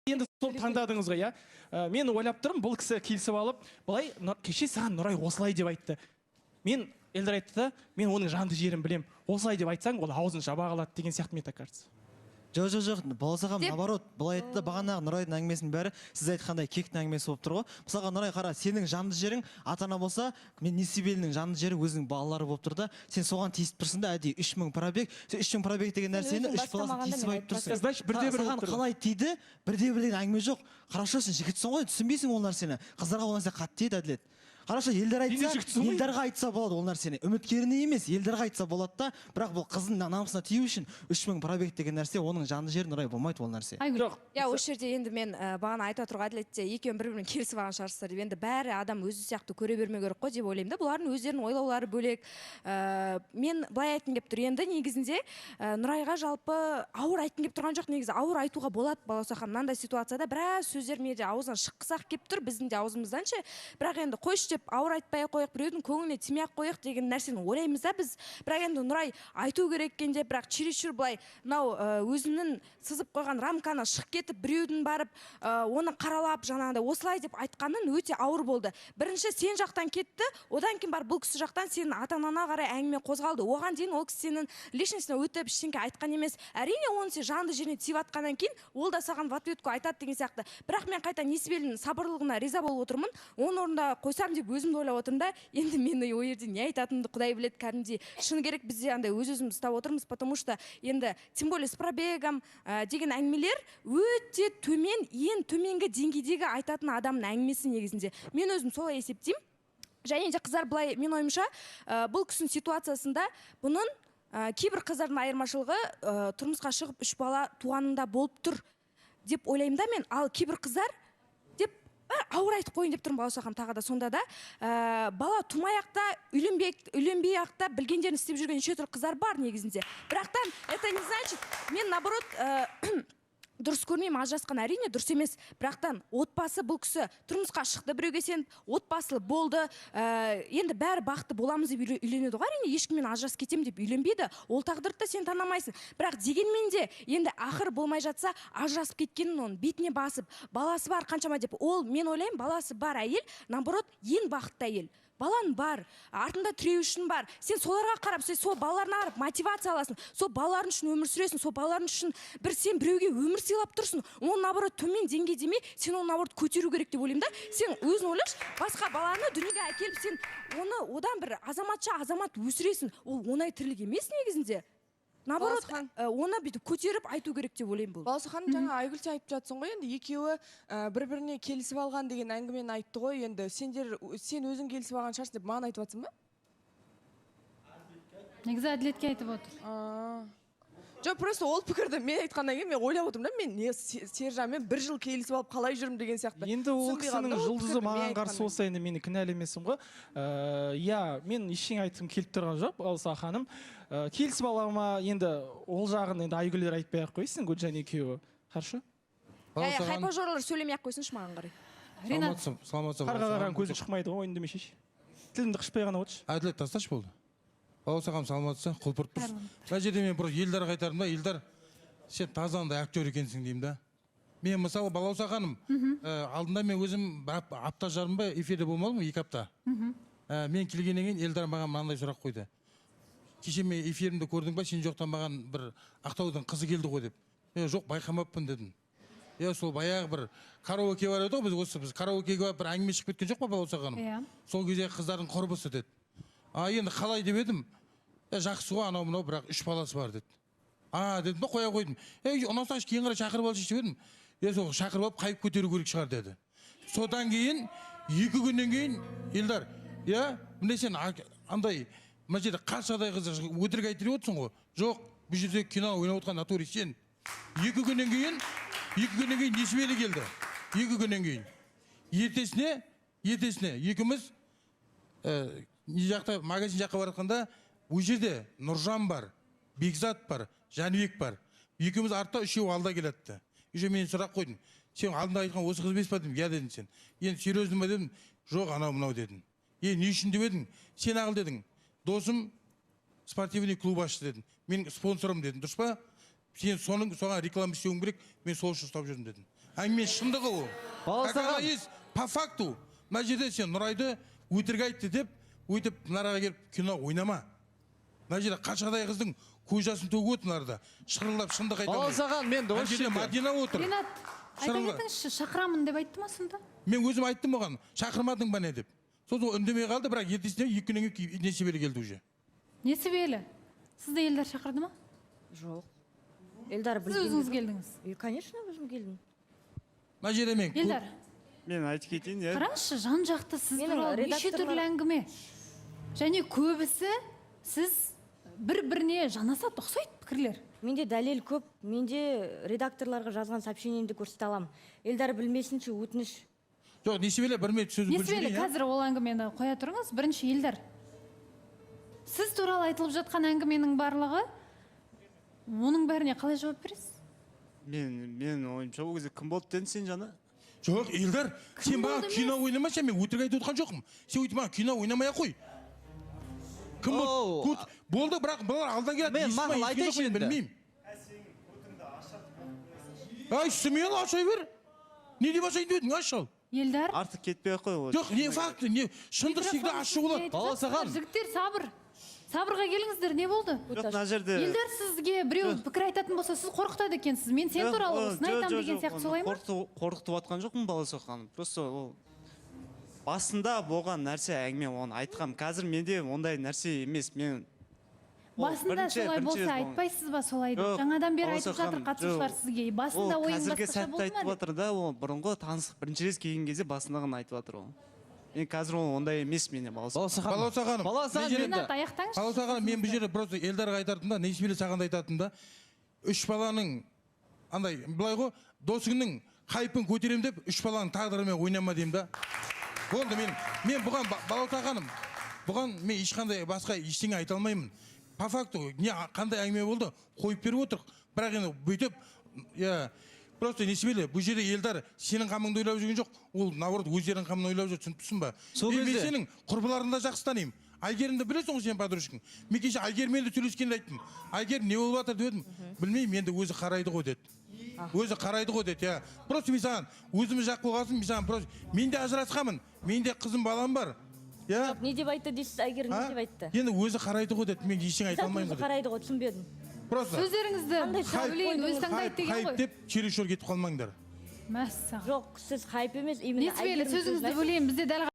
Енді сол таңдадыңыз ғой, иә. Мен ойлап тұрмын, бұл кісі келісіп алып, былай, кеше саған Нұрай осылай деп айтты. Мен Эльдар айтты да, мен оның жанды жерін білем. Осылай деп айтсаң, ол аузын жаба қалады деген сияқты, мне так кажется. Жоқ, баласағам, наоборот, былай айтты, бағанағы Нұрайдың әңгімесінің бәрі сіз айтқандай кектің әңгімесі болып тұр ғой. Мысалға Нұрай қара, сенің жанды жерің ата-ана болса, мен Несібелінің жанды жері өзінің балалары болып тұр да, сен соған тиісіп тұрсың да, әдейі 3000 пробег, сен 3000 пробег деген нәрсені 3 баласын тиісіп айтып тұрсың. Значит, бірде-бір болып тұр. Қалай тиді? Бірде-бір деген әңгіме жоқ. Хорошо, сен жігітсің ғой, түсінбейсің ол нәрсені. Қыздарға ол нәрсе қатты тиеді, әділет. Хорошо, Елдарға айтса болады ол нәрсені. Үміткеріне емес, Елдарға айтса болады да, бірақ бұл қыздың намысына тию үшін 3000 пробег деген нәрсе, оның жанды жері Нұрай болмайды ол нәрсе. Жоқ. Я осы жерде енді мен бағана айтып отырған әділетте екеуін бір-бірімен келісіп алған шығарсыздар деп, енді бәрі адам өзі сияқты көре бермеу керек қой деп ойлаймын да. Бұлардың өздерінің ойлаулары бөлек. Мен былай айтқым келіп тұр, енді негізінде Нұрайға жалпы ауыр айтқым келіп тұрған жоқ, негізі ауыр айтуға болады балаусахан. Мынандай ситуацияда біраз сөздер менде аузынан шыққысақ келіп тұр, біздің де аузымыздан ше. Бірақ енді қойшы деп ауыр айтпай қойық, біреудің көңіліне тимей қойық деген нәрсені ойлаймыз да біз. Бірақ енді Нұрай айту керек екенде, бірақ чересчур былай мынау өзінің сызып қойған рамканы шығып кетіп, біреудің барып оны қаралап жаңағыдай осылай деп айтқанын өте ауыр болды. Бірінші сен жақтан кетті, одан кейін бар бұл кісі жақтан сенің ата-анаңа қарай әңгіме қозғалды. Оған дейін ол кісі сенің личностьне өтіп ештеңе айтқан емес. Әрине оны сен жанды жеріне тиіп атқаннан кейін ол да саған в ответку айтады деген сияқты. Бірақ мен қайта Несібелінің сабырлығына риза болып отырмын. Оның орнында қойсам деп өзімді ойлап отырмын да, енді мені ой жерде не айтатынымды Құдай біледі, кәдімгідей. Шыны керек бізде андай өз-өзімізді ұстап отырмыз, потому что енді тем более с пробегом деген әңгімелер өте төмен, ең төменгі деңгейдегі айтатын адамның әңгімесі негізінде. Мен өзім солай есептеймін. Және де қыздар былай, мен ойымша, бұл кісінің ситуациясында бұның кейбір қыздардың айырмашылығы тұрмысқа шығып 3 бала туғанында болып тұр деп ойлаймын да мен. Ал кейбір қыздар деп ауыр айтып қойын деп тұрмын балаусахан тағы да. Сонда да бала тумай-ақ та, үйленбей-ақ та білгендерін істеп жүрген неше түрлі қыздар бар негізінде. Бірақтан, это не значит, мен наоборот дұрыс көрмеймін, ажырасқан әрине дұрыс емес. Бірақтан отбасы бұл кісі тұрмысқа шықты, біреуге сеніп, отбасылы болды. Енді бәрі бақытты боламыз деп үйленеді ғой, әрине ешкіммен ажырасып кетемін деп үйленбейді. Ол тағдырды сен танымайсың. Бірақ дегенмен де енді ақыр болмай жатса, ажырасып кеткенін оның бетіне басып, баласы бар қаншама деп, ол мен ойлаймын, баласы бар әйел, наоборот, ең бақытты әйел. Балаң бар, артында тіреушің бар. Сен соларға қарап, сен сол балаларына қарап мотивация аласың. Сол балалардың үшін өмір сүресің, сол балалардың үшін сен біреуге өмір сыйлап тұрсың. Оны наоборот төмен деңгей демей, сен оны наоборот көтеру керек деп ойлаймын да. Сен өзің ойлашы, басқа баланы дүниеге әкеліп, сен оны одан бір азаматша азамат өсіресің. Ол оңай тірлік емес негізінде. Наоборот, оны бүйтіп көтеріп айту керек деп ойлаймын бұл. Балаусахан жаңа Айгүл сен айтып жатсың ғой, енді екеуі бір-біріне келісіп алған деген әңгімені айтты ғой, енді сен өзің келісіп алған шығарсың деп маған айтып жатсың ба? Негізі әділетке айтып отыр. Жоқ, просто ол пікірді мен айтқаннан кейін мен ойлап отырмын да, мен Сержанмен 1 жыл келісіп алып қалай жүрмін деген сияқты. Енді ол кісінің жұлдызы маған қарсы болса, енді мені кінәлемесім ғой. Я, мен ештеңе айтқым келіп тұрған жоқ, Балауса ханым. Келісіп алама, енді ол жағын енді Айгүлдер айтпай-ақ қойсын, Гүлжан екеуі. Хорошо? Хайпажорлар сөйлемей-ақ қойсыншы маған қарай. Саламатсың. Қарға қараған көзің шықмайды ғой, ойынды мешеш. Тілімді қышпай ғана отыршы. Әділет тасташы болды. Балаусағам саламатсың, құлпырт тұрсың. Мына жерде мен бір Елдарға айтарым да, Елдар, сен тазаңда актер екенсің деймін да. Мен мысалы Балаусағаным, алдында мен өзім апта жарым ба эфирде болмадым, 2 апта. Мен келгеннен кейін Елдар маған мынандай сұрақ қойды. Кеше мен эфирімді көрдің ба, сен жоқтан маған бір Ақтаудың қызы келді ғой деп. Жоқ, байқамаппын дедім. Сол баяғы бір караоке бар еді ғой, біз караокеге бір әңгіме шығып кеткен жоқ па Балаусағаным? Сол кезде қыздардың құрбысы деді. Енді қалай деп едім, жақсы ғой анау-мынау, бірақ 3 баласы бар деді. Дедім ба, қоя қойдым. Ұнасаңшы кейін қарай шақырып алшы деп едім. Сол шақырып алып қайып көтеру керек шығар деді. Содан кейін 2 күннен кейін Елдар, міне сен андай мына жерде қаншадай қызы өтірік айтып отырсың ғой. Жоқ, бұл жерде кино ойнап отырған натурист сен. 2 күннен кейін Несібелі келді. 2 күннен кейін. Ертесіне екеуміз магазин жаққа баратқанда, ол жерде Нұржан бар, Бекзат бар, Жәнібек бар. Екеуміз артта, 3-еу алда келатты. Мен сұрақ қойдым. Сен алдында айтқан осы қыз емес па дедім? Я дедім сен. Енді серьезно ма дедім? Жоқ, анау-мынау дедім. Не үшін деп едің? Сен ағыл дедің. Досым спортивный клуб ашты дедім. Мен спонсорым дедім. Дұрыс па? Сен соған реклама істеуің керек, мен сол үшін ұстап жүрдім дедім. әңгіме шындығы ол. Баласағам. Как она есть по факту. Мына жерде сен Нұрайды өтірік айтты деп, өйтіп мынараға келіп кино ойнама. Мына жерде қашадай қыздың көз жасын төгіп отыр мынарда. Шырылдап шындық айта алмайды. Баласаған мен Мына жерде Мадина отыр. Ринат, айта Шырылға. кетіңізші, шақырамын деп айтты ма сонда? Мен өзім айттым оған, шақырмадың ба не деп. Сосын үндемей қалды, бірақ ертесіне 2 күннен кейін несібелі келді уже. Несібелі? Сізді Елдар шақырды ма? Жоқ. Эльдар Сіз өзіңіз келдіңіз. Конечно, өзім келдім. Мына жерде мен Елдар, Мен айтып кетейін, иә. қараңызшы, жан жақты сіз Менің туралы неше редакторлар- түрлі әңгіме. Және көбісі сіз бір-біріне жанасады, ұқсайды пікірлер. Менде дәлел көп. Менде редакторларға жазған сообщениемді көрсете аламын. Эльдар білмесінші, өтініш. жоқ, несібелі бір минут сөз Несібелі, қазір ол әңгімені қоя тұрыңыз. Бірінші Елдар. Сіз туралы айтылып жатқан әңгіменің барлығы, оның бәріне қалай жауап бересіз? Мен ойымша ол кезде кім болды дедің сен жаңа? Жоқ, Елдар, сен маған болды кино ойнамашы, мен өтірік айтып отқан жоқпын. Сен өйтіп маған кино ойнамай ақ қой. Кім Оу. болды? Болды, бірақ бұлар алдан келеді. Мен естімей, мақұл естіген айтайыншы жоқ, мен енді. білмеймін. Ай, Сүмел ашай бер. Не деп ашайын дедің, аш ал. Елдар. Артық кетпей ақ қой ол. Жоқ, не факті, не шындық всегда ашық болады. Баласаған. Жігіттер, сабыр. Сабырға келіңіздер, не болды? Жоқ, мына жерде... Елдар сізге біреу пікір айтатын болса, сіз қорқытады екенсіз. Мен сен туралы осыны айтамын деген сияқты солай ма? Қорқытып атқан жоқпын Балауса ханым. Просто ол басында болған нәрсе әңгіме оны айтқам. Қазір менде ондай нәрсе емес. Мен Басында солай болса айтпайсыз ба солай деп? Жаңадан бері айтып жатыр қатысушылар сізге. Басында ойың қазіргі басқаша сәтті болды айтып ма деп? жатыр да, ол бұрынғы танысық бірінші рет келген кезде басындағын айтып жатыр ол. Мен қазір ол ондай емес менде Балауса. Балауса ханым. Баласаған мен Ринат, аяқтаңызшы. Балауса ханым, мен бұл жерде просто Елдарға айтатын да, несібелі саған да айтатын да, 3 баланың андай былай ғой, досыңның хайпын көтерем деп 3 баланың тағдырымен ойнама деймін да. Болды, мен бұған Балауса ханым, бұған мен ешқандай басқа ештеңе айта алмаймын. По факту, не қандай әңгіме болды, қойып беріп отыр. Бірақ енді бүйтіп, просто несібелі, бұл жерде Елдар сенің қамыңды ойлап жүрген жоқ, ол наоборот өздерінің қамын ойлап жүр, түсініп тұрсың ба? Сол Мен кезде- сенің құрбыларыңды да жақсы танимын. Айгерімді білесің ғой сен подружкаң. Мен кеше Айгермен де сөйлескенде айттым. Айгерім не болып жатыр дедім. Білмеймін, енді өзі қарайды ғой деді. Өзі қарайды ғой деді, иә. Просто мен саған өзіміз жақ болғасын, мен саған просто мен де ажырасқанмын. Менде қызым балам бар. Иә? Не деп айтты дейсіз, Айгерім не деп айтты? Енді өзі қарайды ғой деді. Мен ештеңе айта алмаймын Өзі ғой деді. қарайды ғой, түсінбедім. Просто Сөздеріңізді білейін, өз таңдайды деген хайп ғой. деп чересур кетіп қалмаңдар. Мәссаған. Жоқ, сіз хайп емес, именно Несібелі, Айгерім сөзіңізді сөзін бөлейін, бізде дәл